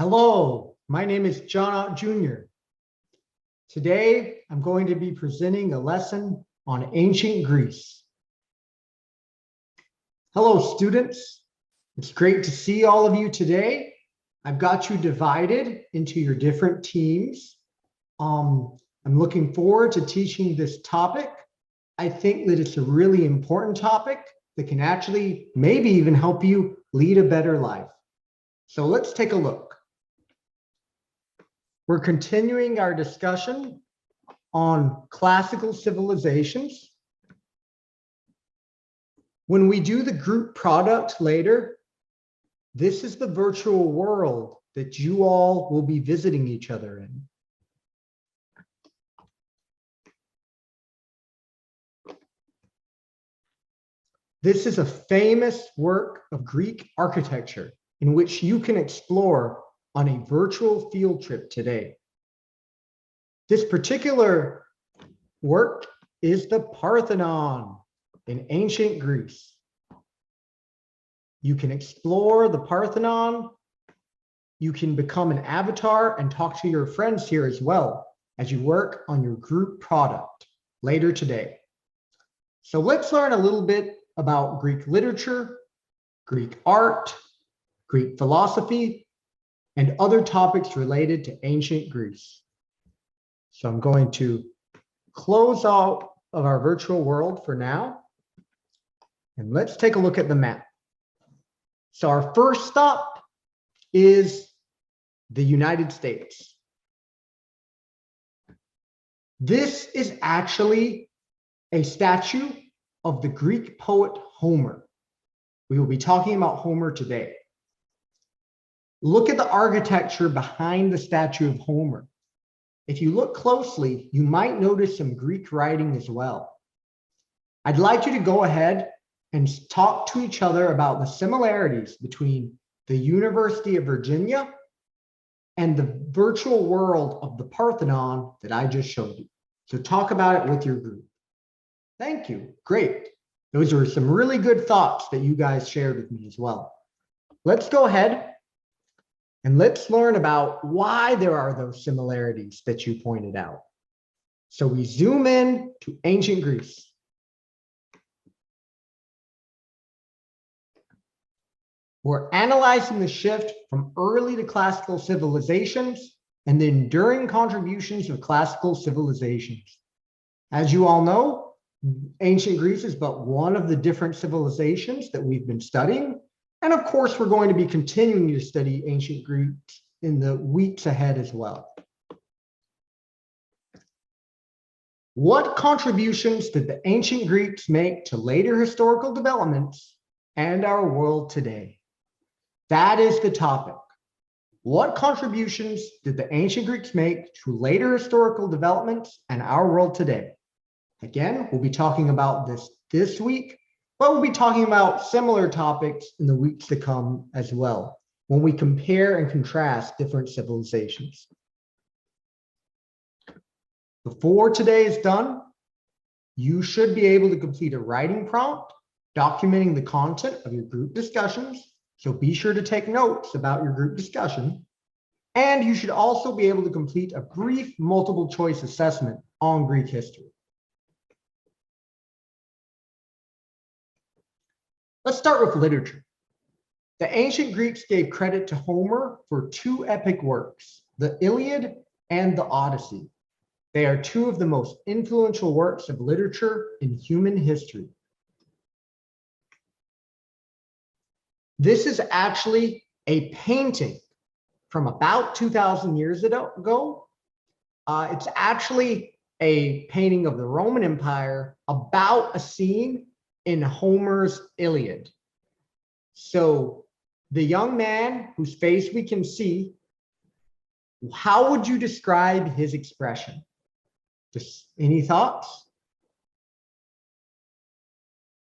Hello, my name is John Ott Jr. Today, I'm going to be presenting a lesson on ancient Greece. Hello, students. It's great to see all of you today. I've got you divided into your different teams. I'm looking forward to teaching this topic. I think that it's a really important topic that can actually maybe even help you lead a better life. So let's take a look. We're continuing our discussion on classical civilizations. When we do the group product later, this is the virtual world that you all will be visiting each other in. This is a famous work of Greek architecture in which you can explore on a virtual field trip today. This particular work is the Parthenon in ancient Greece. You can explore the Parthenon. You can become an avatar and talk to your friends here as well as you work on your group product later today. So let's learn a little bit about Greek literature, Greek art, Greek philosophy, and other topics related to ancient Greece. So I'm going to close out of our virtual world for now. And let's take a look at the map. So our first stop is the United States. This is actually a statue of the Greek poet Homer. We will be talking about Homer today. Look at the architecture behind the statue of Homer. If you look closely, you might notice some Greek writing as well. I'd like you to go ahead and talk to each other about the similarities between the University of Virginia and the virtual world of the Parthenon that I just showed you. So talk about it with your group. Thank you. Great. Those are some really good thoughts that you guys shared with me as well. Let's go ahead and let's learn about why there are those similarities that you pointed out. So we zoom in to ancient Greece. We're analyzing the shift from early to classical civilizations and the enduring contributions of classical civilizations. As you all know, ancient Greece is but one of the different civilizations that we've been studying. And of course, we're going to be continuing to study ancient Greeks in the weeks ahead as well. What contributions did the ancient Greeks make to later historical developments and our world today? That is the topic. What contributions did the ancient Greeks make to later historical developments and our world today? Again, we'll be talking about this week, but we'll be talking about similar topics in the weeks to come as well, when we compare and contrast different civilizations. Before today is done, you should be able to complete a writing prompt documenting the content of your group discussions. So be sure to take notes about your group discussion. And you should also be able to complete a brief multiple choice assessment on Greek history. Let's start with literature. The ancient Greeks gave credit to Homer for two epic works, the Iliad and the Odyssey. They are two of the most influential works of literature in human history. This is actually a painting from about 2,000 years ago. It's actually a painting of the Roman Empire about a scene in Homer's Iliad. So the young man whose face we can see, how would you describe his expression? Just any thoughts?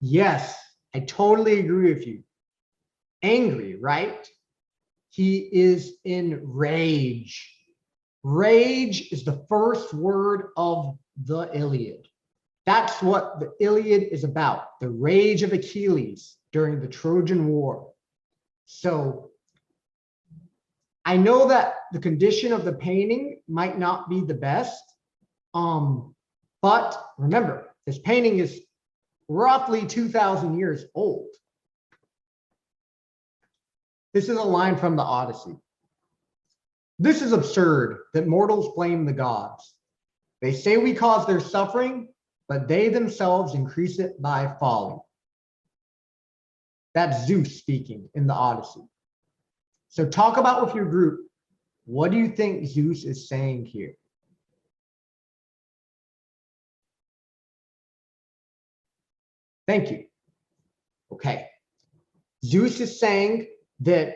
Yes, I totally agree with you. Angry, right? He is in rage. Rage is the first word of the Iliad. That's what the Iliad is about, the rage of Achilles during the Trojan War. So I know that the condition of the painting might not be the best, but remember, this painting is roughly 2,000 years old. This is a line from the Odyssey. This is absurd that mortals blame the gods. They say we cause their suffering, but they themselves increase it by folly. That's Zeus speaking in the Odyssey. So talk about with your group, what do you think Zeus is saying here? Thank you. Okay. Zeus is saying that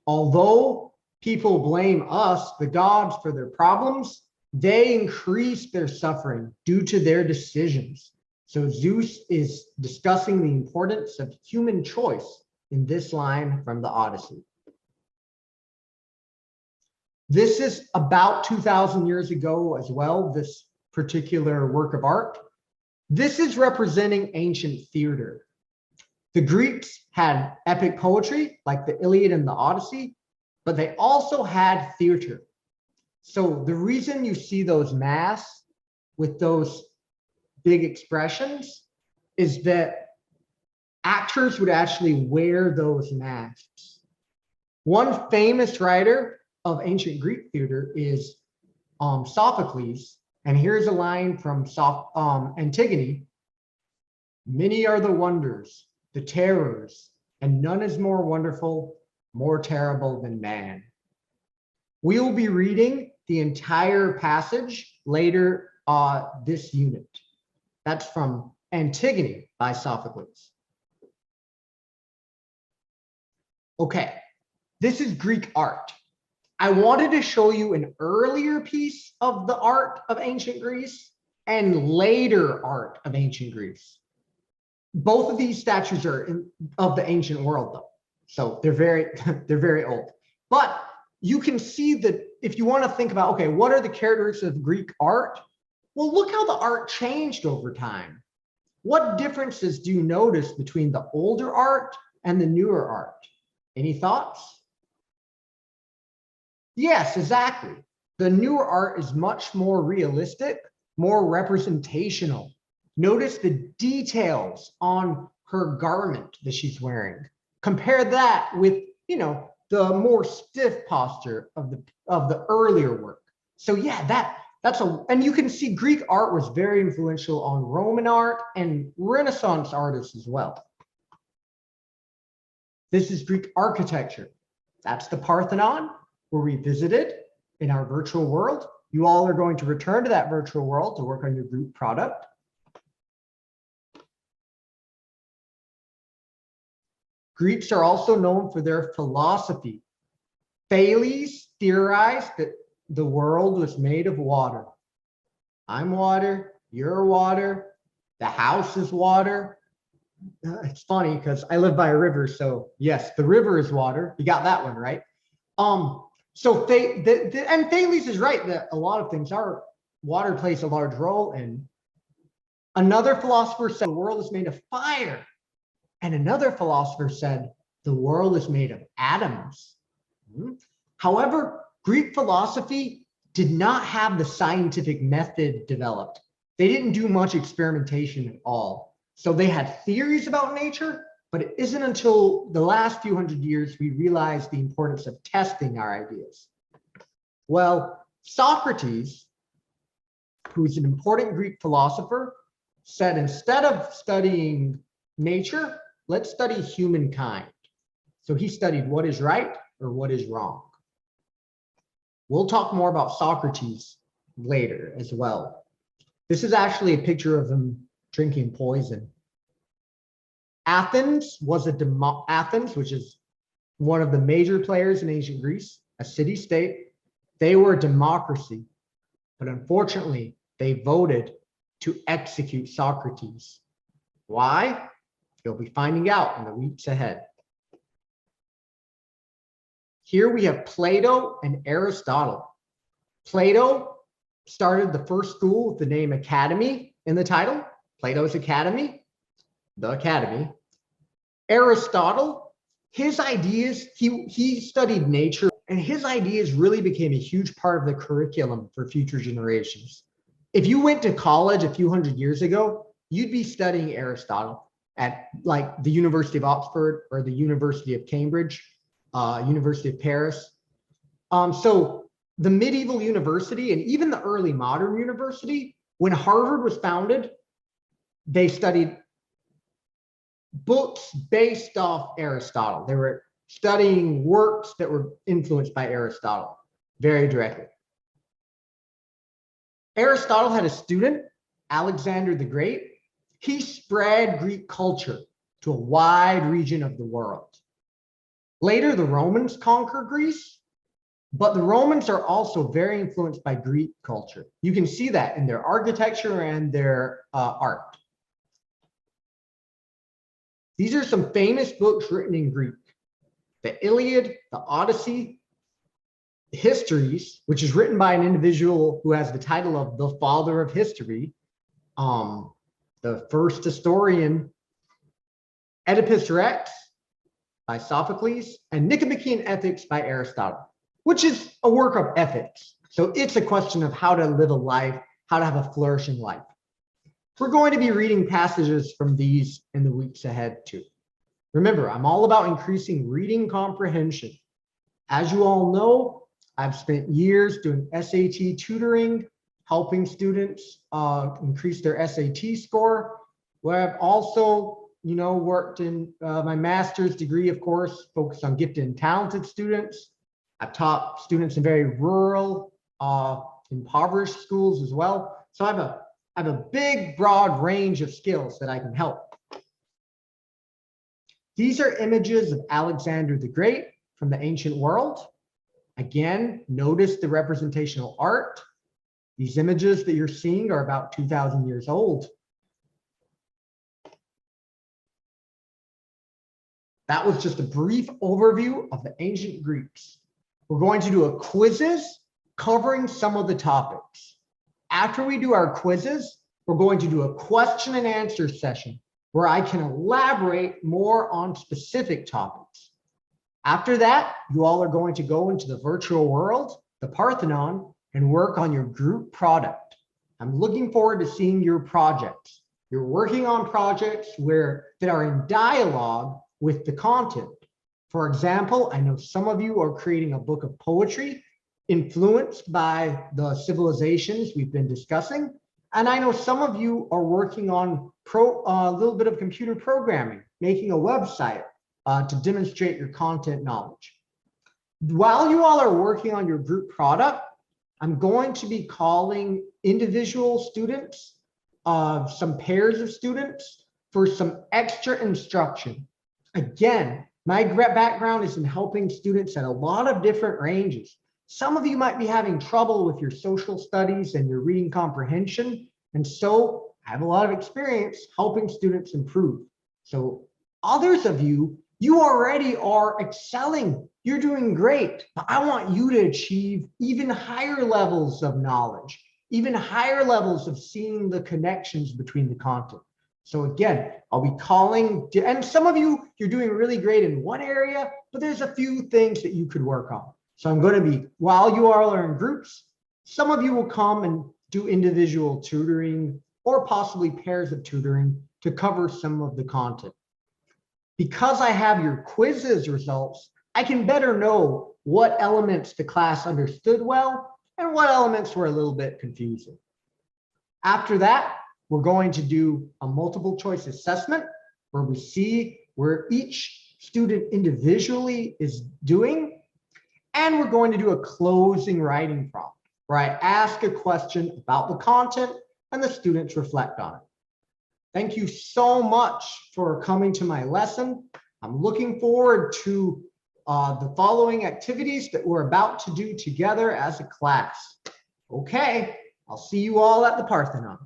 although people blame us, the gods, for their problems, they increase their suffering due to their decisions. So Zeus is discussing the importance of human choice in this line from the Odyssey. This is about 2,000 years ago as well, this particular work of art. This is representing ancient theater. The Greeks had epic poetry like the Iliad and the Odyssey, but they also had theater. So the reason you see those masks with those big expressions is that actors would actually wear those masks. One famous writer of ancient Greek theater is Sophocles. And here's a line from Antigone. Many are the wonders, the terrors, and none is more wonderful, more terrible than man. We will be reading the entire passage later this unit. That's from Antigone by Sophocles. Okay, this is Greek art. I wanted to show you an earlier piece of the art of ancient Greece and later art of ancient Greece. Both of these statues are of the ancient world though. So they're very old. But you can see that if you want to think about, okay, what are the characteristics of Greek art? Well, look how the art changed over time. What differences do you notice between the older art and the newer art? Any thoughts? Yes, exactly. The newer art is much more realistic, more representational. Notice the details on her garment that she's wearing. Compare that with, the more stiff posture of the earlier work. So yeah, and you can see Greek art was very influential on Roman art and Renaissance artists as well. This is Greek architecture. That's the Parthenon, where we visited in our virtual world. You all are going to return to that virtual world to work on your group product. Greeks are also known for their philosophy. Thales theorized that the world was made of water. I'm water, you're water, the house is water. It's funny because I live by a river, so yes, the river is water. You got that one right. So and Thales is right that a lot of things are water plays a large role in. Another philosopher said the world is made of fire. And another philosopher said the world is made of atoms. However, Greek philosophy did not have the scientific method developed. They didn't do much experimentation at all. So they had theories about nature, but it isn't until the last few hundred years we realized the importance of testing our ideas. Well, Socrates, who's an important Greek philosopher, said instead of studying nature, let's study humankind. So he studied what is right or what is wrong. We'll talk more about Socrates later as well. This is actually a picture of him drinking poison. Athens, which is one of the major players in ancient Greece, a city-state. They were a democracy, but unfortunately, they voted to execute Socrates. Why? You'll be finding out in the weeks ahead. Here we have Plato and Aristotle. Plato started the first school with the name Academy in the title. Plato's Academy, the Academy. Aristotle, his ideas, he studied nature And his ideas really became a huge part of the curriculum for future generations. If you went to college a few hundred years ago, you'd be studying Aristotle at like the University of Oxford or the University of Cambridge, University of Paris. So the medieval university and even the early modern university, when Harvard was founded, they studied books based off Aristotle. They were studying works that were influenced by Aristotle very directly. Aristotle had a student, Alexander the Great. He spread Greek culture to a wide region of the world. Later, the Romans conquered Greece, but the Romans are also very influenced by Greek culture. You can see that in their architecture and their art. These are some famous books written in Greek: the Iliad, the Odyssey, the Histories, which is written by an individual who has the title of the father of history, the first historian, Oedipus Rex by Sophocles, and Nicomachean Ethics by Aristotle, which is a work of ethics. So it's a question of how to live a life, how to have a flourishing life. We're going to be reading passages from these in the weeks ahead too. Remember, I'm all about increasing reading comprehension. As you all know, I've spent years doing SAT tutoring, helping students increase their SAT score, where I've also worked in my master's degree, of course, focused on gifted and talented students. I've taught students in very rural, impoverished schools as well. So I have a big, broad range of skills that I can help. These are images of Alexander the Great from the ancient world. Again, notice the representational art. These images that you're seeing are about 2,000 years old. That was just a brief overview of the ancient Greeks. We're going to do a quizzes covering some of the topics. After we do our quizzes, we're going to do a question and answer session where I can elaborate more on specific topics. After that, you all are going to go into the virtual world, the Parthenon, and work on your group product. I'm looking forward to seeing your projects. You're working on projects that are in dialogue with the content. For example, I know some of you are creating a book of poetry influenced by the civilizations we've been discussing. And I know some of you are working on a little bit of computer programming, making a website to demonstrate your content knowledge. While you all are working on your group product, I'm going to be calling individual students, some pairs of students, for some extra instruction. Again, my background is in helping students at a lot of different ranges. Some of you might be having trouble with your social studies and your reading comprehension. And so I have a lot of experience helping students improve. So others of you, you already are excelling. You're doing great, but I want you to achieve even higher levels of knowledge, even higher levels of seeing the connections between the content. So again, I'll be calling, and some of you, you're doing really great in one area, but there's a few things that you could work on. So I'm going to be, while you all are in groups, some of you will come and do individual tutoring or possibly pairs of tutoring to cover some of the content. Because I have your quizzes results, I can better know what elements the class understood well and what elements were a little bit confusing. After that, we're going to do a multiple choice assessment where we see where each student individually is doing. And we're going to do a closing writing prompt where I ask a question about the content and the students reflect on it. Thank you so much for coming to my lesson. I'm looking forward to the following activities that we're about to do together as a class. Okay, I'll see you all at the Parthenon.